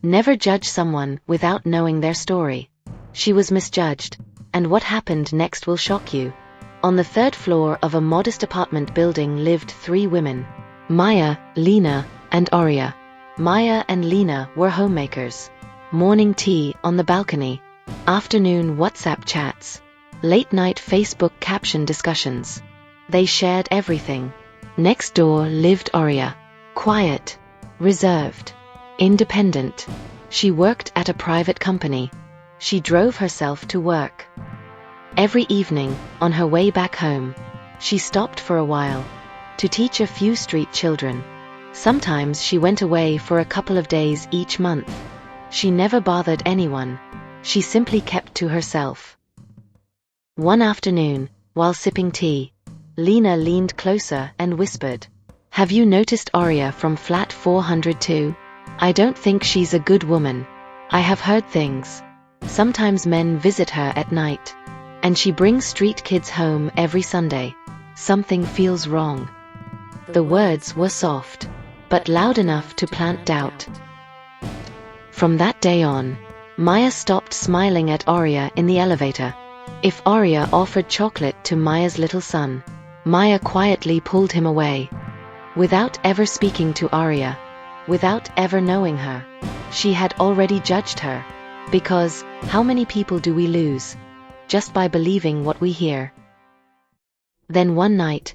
Never judge someone without knowing their story. She was misjudged, and what happened next will shock you. On the third floor of a modest apartment building lived 3 women: Maya, Lina, and Aria. Maya and Lina were homemakers. Morning tea on the balcony, afternoon WhatsApp chats, late-night Facebook caption discussions. They shared everything. Next door lived Aria. Quiet, reserved, independent. She worked at a private company. She drove herself to work. Every evening, on her way back home, she stopped for a while to teach a few street children. Sometimes she went away for a couple of days each month. She never bothered anyone. She simply kept to herself. One afternoon, while sipping tea, Lina leaned closer and whispered, "Have you noticed Aria from flat 402? I don't think she's a good woman. I have heard things. Sometimes men visit her at night, and she brings street kids home every Sunday. Something feels wrong." The words were soft, but loud enough to plant doubt. From that day on, Maya stopped smiling at Aria in the elevator. If Aria offered chocolate to Maya's little son, Maya quietly pulled him away. Without ever speaking to Aria, without ever knowing her, she had already judged her. Because, how many people do we lose just by believing what we hear? Then one night,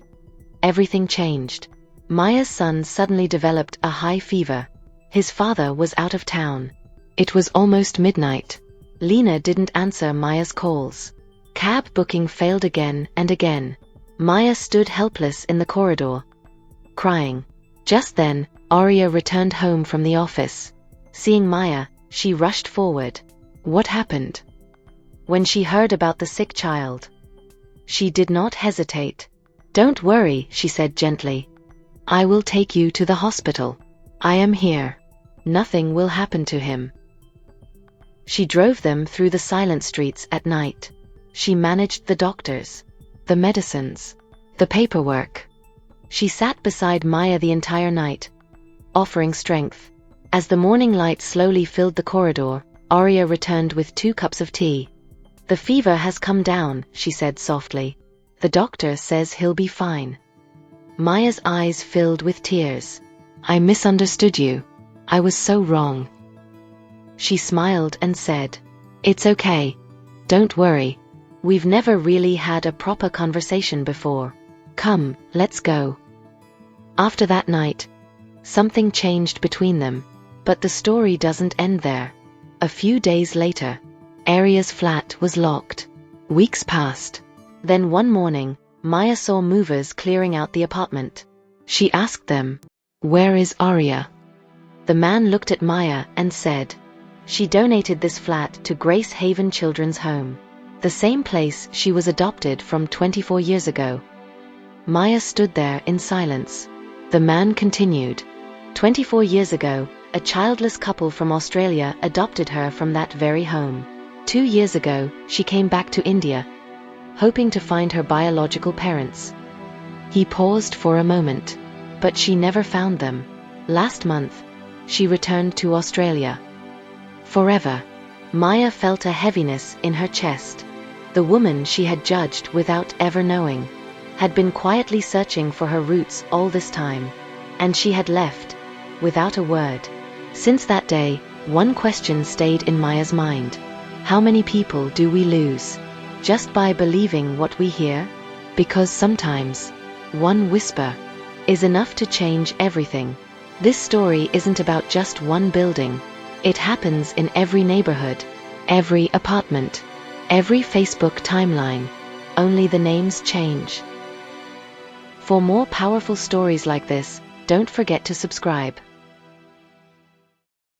everything changed. Maya's son suddenly developed a high fever. His father was out of town. It was almost midnight. Lina didn't answer Maya's calls. Cab booking failed again and again. Maya stood helpless in the corridor, crying. Just then, Aria returned home from the office. Seeing Maya, she rushed forward. What happened? When she heard about the sick child, she did not hesitate. "Don't worry," she said gently. "I will take you to the hospital. I am here. Nothing will happen to him." She drove them through the silent streets at night. She managed the doctors, the medicines, the paperwork. She sat beside Maya the entire night, offering strength. As the morning light slowly filled the corridor, Aria returned with 2 cups of tea. "The fever has come down," she said softly. "The doctor says he'll be fine." Maya's eyes filled with tears. "I misunderstood you. I was so wrong." She smiled and said, "It's okay. Don't worry. We've never really had a proper conversation before. Come, let's go." After that night, something changed between them. But the story doesn't end there. A few days later, Aria's flat was locked. Weeks passed. Then one morning, Maya saw movers clearing out the apartment. She asked them, "Where is Aria?" The man looked at Maya and said, "She donated this flat to Grace Haven Children's Home, the same place she was adopted from 24 years ago." Maya stood there in silence. The man continued, 24 years ago, a childless couple from Australia adopted her from that very home. 2 years ago, she came back to India, hoping to find her biological parents." He paused for a moment, but she never found them. Last month, she returned to Australia. Forever. Maya felt a heaviness in her chest. The woman she had judged without ever knowing had been quietly searching for her roots all this time, and she had left without a word. Since that day, one question stayed in Maya's mind. How many people do we lose just by believing what we hear? Because sometimes, one whisper is enough to change everything. This story isn't about just one building. It happens in every neighborhood, every apartment, every Facebook timeline. Only the names change. For more powerful stories like this, don't forget to subscribe.